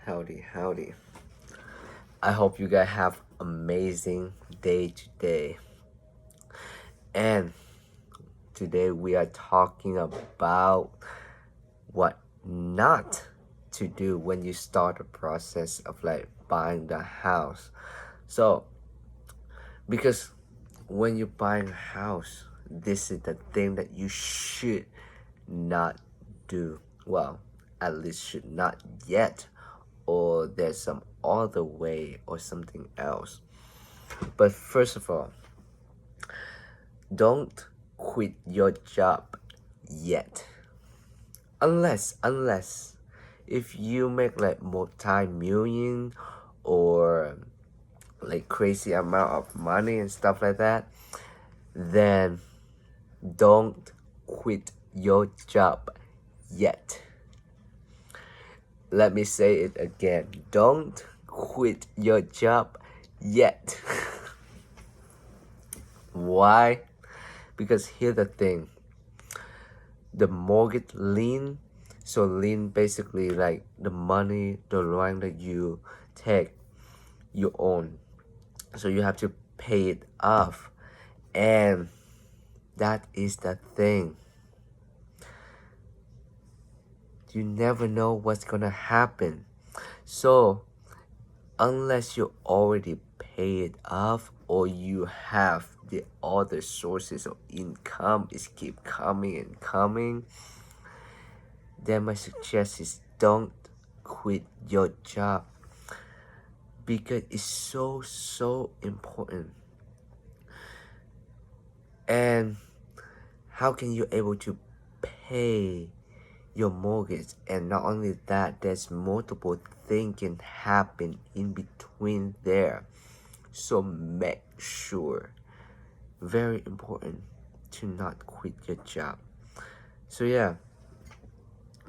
Howdy. I hope you guys have amazing day today. And today we are talking about what not to do when you start a process of like buying the house. So, because when you're buying a house, this is the thing that you should not do. Well, at least should not yet, or there's some other way or something else. But first of all, don't quit your job yet. Unless if you make like multi-million or like crazy amount of money and stuff like that, then don't quit your job yet. Let me say it again. Don't quit your job yet. Why? Because here's the thing. The mortgage lien, so lien basically like the money, the loan that you take, you own. So you have to pay it off. And that is the thing. You never know what's gonna happen. So unless you already pay it off or you have the other sources of income is keep coming and coming, then my suggestion is don't quit your job, because it's so important. And how can you able to pay your mortgage? And not only that, there's multiple things can happen in between there. So make sure, very important, to not quit your job. So yeah,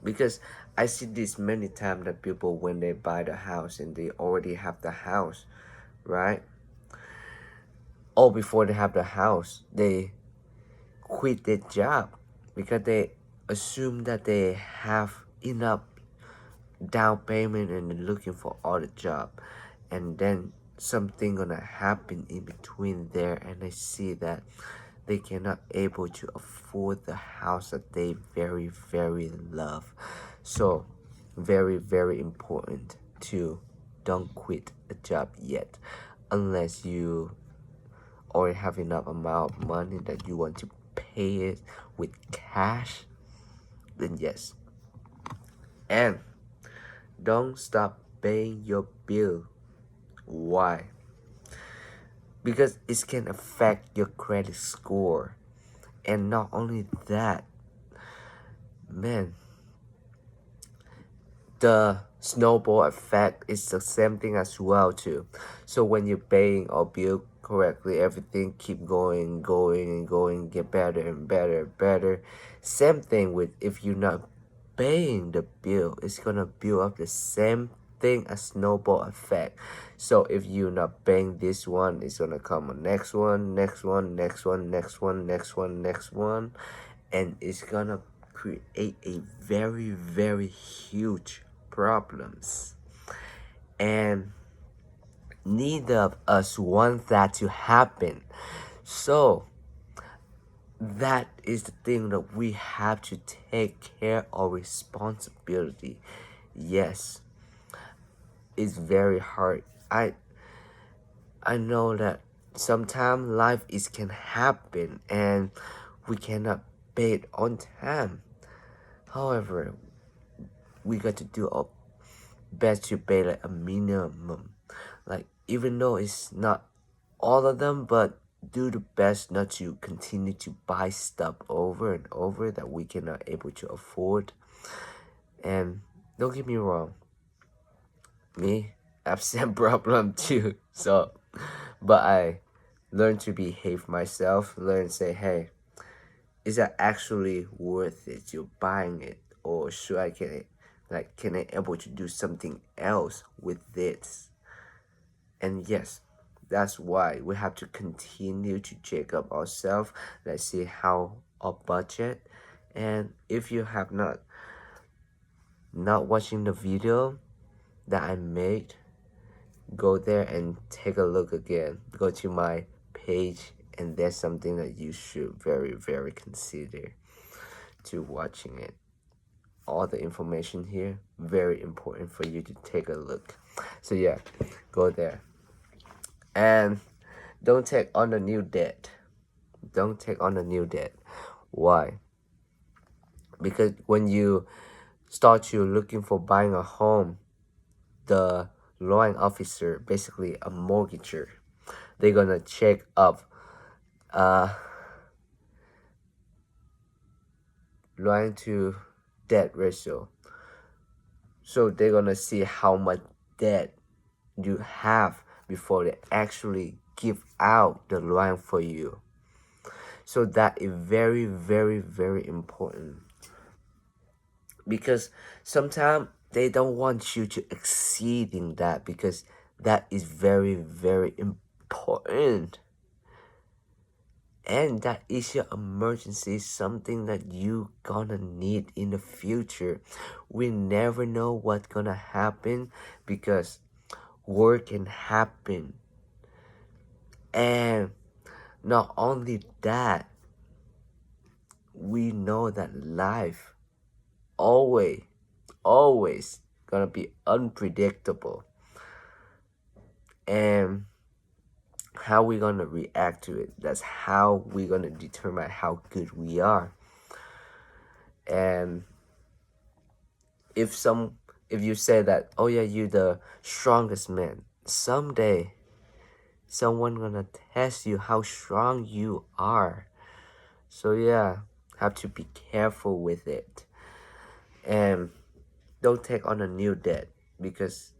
because I see this many times that people, when they buy the house and they already have the house, right? Or before they have the house, they quit their job because they assume that they have enough down payment and they're looking for other job, and then something gonna happen in between there, and they see that they cannot able to afford the house that they very love. So very important to don't quit a job yet, unless you already have enough amount of money that you want to pay it with cash, then yes. And don't stop paying your bill. Why? Because it can affect your credit score. And not only that, man, the snowball effect is the same thing as well too. So when you're paying or bill correctly, everything keep going, get better and better. Same thing with if you're not paying the bill, it's gonna build up the same thing as snowball effect. So if you're not paying this one, it's gonna come a next one, next one, and it's gonna create a very huge problems. And neither of us want that to happen. So that is the thing that we have to take care of responsibility. Yes, it's very hard. I know that sometimes life is can happen and we cannot pay it on time. However, we got to do our best to pay like a minimum. Like even though it's not all of them, but do the best not to continue to buy stuff over and over that we cannot able to afford. And don't get me wrong, me, I have same problem too. So, but I learn to behave myself, learn say, hey, is that actually worth it? You're buying it, or should I can I able to do something else with this? And yes, that's why we have to continue to check up ourselves. Let's see how our budget. And if you have not watching the video, that I made, go there and take a look again. Go to my page, and there's something that you should very consider to watching it. All the information here, very important for you to take a look. So yeah, go there. And don't take on a new debt. Don't take on a new debt. Why? Because when you start you looking for buying a home, the loan officer, basically a mortgager, they're gonna check up loan to debt ratio. So they're gonna see how much debt you have before they actually give out the loan for you. So that is very important, because sometimes they don't want you to exceeding that, because that is very important, and that is your emergency, something that you gonna need in the future. We never know what's gonna happen, because war can happen. And not only that, we know that life always gonna be unpredictable, and how we gonna react to it, that's how we gonna determine how good we are. And if you say that, oh yeah, you the strongest man, someday someone gonna test you how strong you are. So yeah, have to be careful with it. And don't take on a new debt, because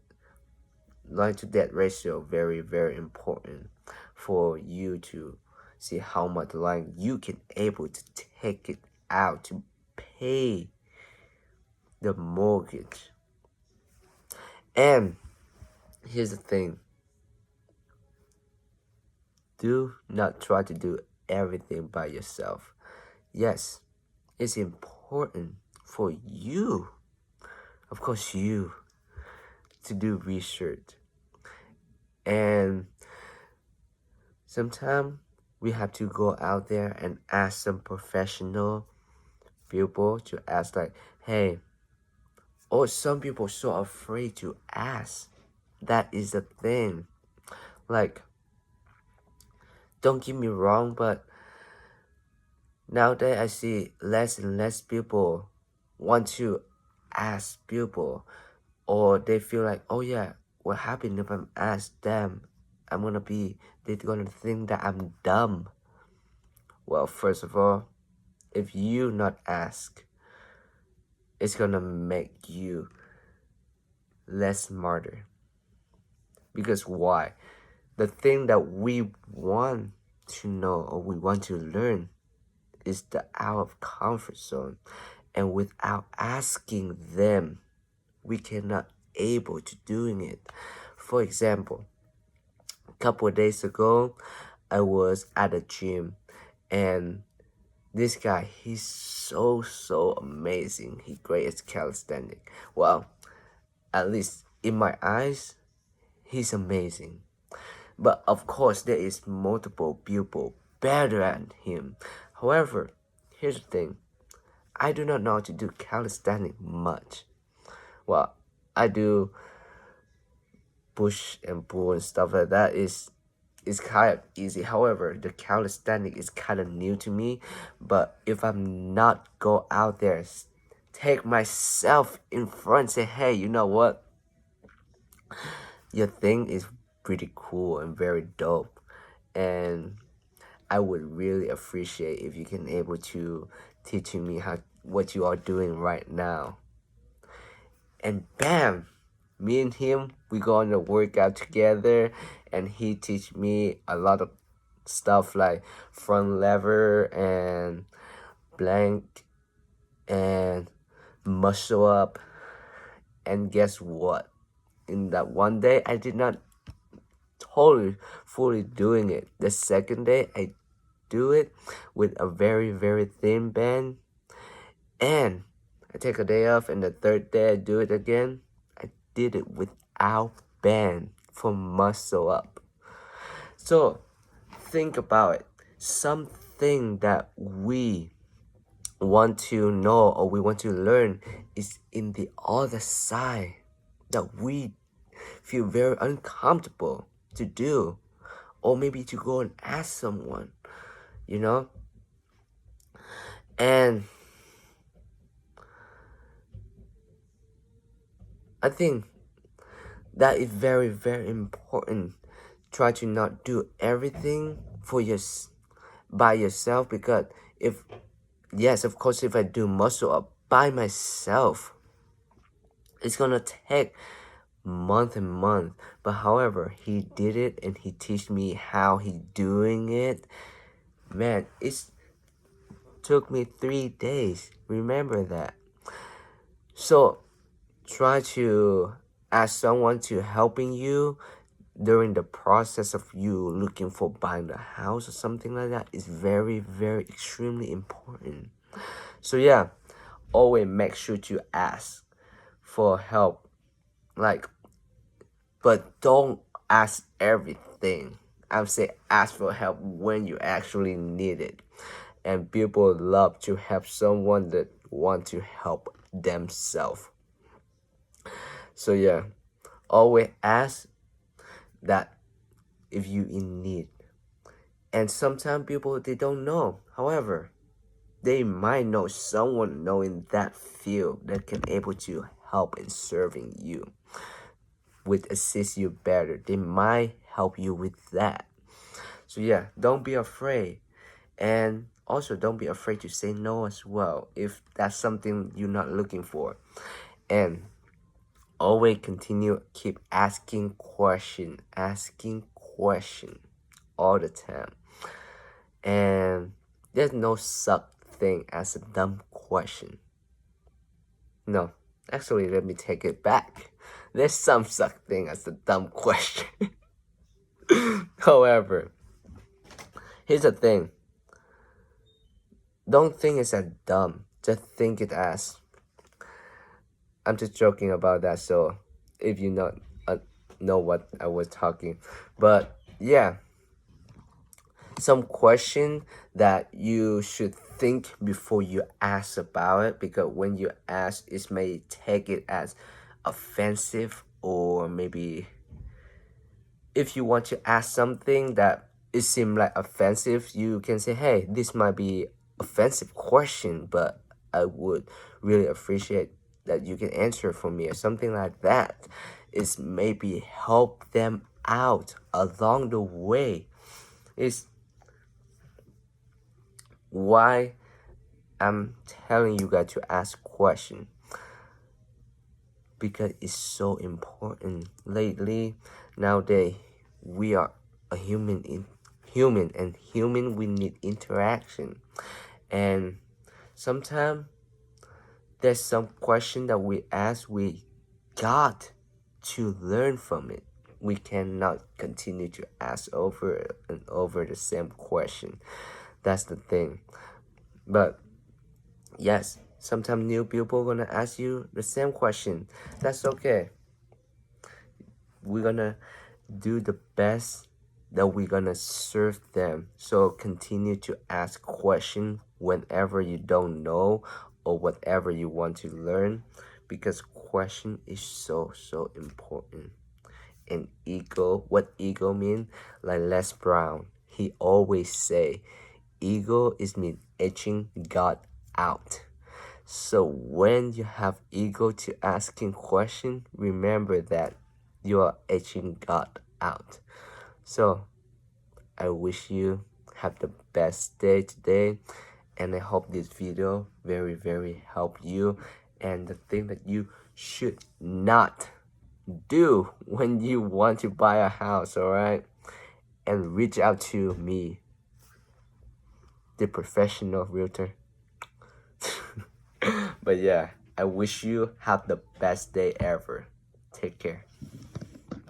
loan to debt ratio very important for you to see how much loan you can able to take it out to pay the mortgage. And here's the thing, do not try to do everything by yourself. Yes, it's important for you, of course, you to do research. And sometimes we have to go out there and ask some professional people to ask, like, hey, or some people so afraid to ask. That is the thing. Like, don't get me wrong, but nowadays I see less and less people want to ask people, or they feel like, oh yeah, what happened if I'm asked them? They're gonna think that I'm dumb. Well, first of all, if you not ask, it's gonna make you less smarter. Because why? The thing that we want to know or we want to learn is the out of comfort zone. And without asking them, we cannot able to doing it. For example, a couple of days ago, I was at a gym, and this guy, he's so amazing. He great at calisthenics. Well, at least in my eyes, he's amazing. But of course, there is multiple people better than him. However, here's the thing. I do not know how to do calisthenics much. Well, I do push and pull and stuff like that. Is kind of easy. However, the calisthenics is kind of new to me. But if I'm not go out there, take myself in front, say, hey, you know what? Your thing is pretty cool and very dope. And I would really appreciate if you can able to teaching me what you are doing right now. And bam, me and him, we go on a workout together, and he teach me a lot of stuff like front lever and blank and muscle up. And guess what? In that one day, I did not totally fully doing it. The second day, I do it with a very thin band, and I take a day off, and the third day I do it again. I did it without band for muscle up. So think about it. Something that we want to know or we want to learn is in the other side that we feel very uncomfortable to do, or maybe to go and ask someone, you know? And I think that is very, very important. Try to not do everything for by yourself, because if, yes, of course, if I do muscle up by myself, it's gonna take month and month. But however, he did it and he teach me how he doing it. Man, it took me 3 days. Remember that. So try to ask someone to helping you during the process of you looking for buying a house or something like that is very, very extremely important. So yeah, always make sure to ask for help, like, but don't ask everything. I would say ask for help when you actually need it. And people love to help someone that want to help themselves. So yeah, always ask that if you in need. And sometimes people, they don't know. However, they might know someone knowing that field that can able to help in serving you, would assist you better. They might help you with that. So yeah, don't be afraid. And also don't be afraid to say no as well if that's something you're not looking for. And always continue, keep asking question all the time. And there's no suck thing as a dumb question. No, actually, let me take it back. There's some suck thing as a dumb question. However, here's the thing. Don't think it's as dumb. Just think it as. I'm just joking about that. So if you not know what I was talking, but yeah, some question that you should think before you ask about it, because when you ask, it may take it as offensive, or maybe if you want to ask something that it seems like offensive, you can say, hey, this might be offensive question, but I would really appreciate that you can answer for me, or something like that. Is maybe help them out along the way. Is why I'm telling you guys to ask questions, because it's so important. Lately, nowadays, we are a human, and human, we need interaction. And sometimes there's some question that we ask, we got to learn from it. We cannot continue to ask over and over the same question. That's the thing. But yes, sometimes new people gonna ask you the same question. That's okay. We're gonna do the best that we're gonna serve them. So continue to ask questions whenever you don't know or whatever you want to learn, because question is so important. And ego, what ego mean? Like Les Brown, he always say, ego is mean etching God out. So when you have ego to asking question, remember that you are etching God out. So I wish you have the best day today, and I hope this video very help you. And the thing that you should not do when you want to buy a house, all right? And reach out to me, the professional realtor. But yeah, I wish you have the best day ever. Take care.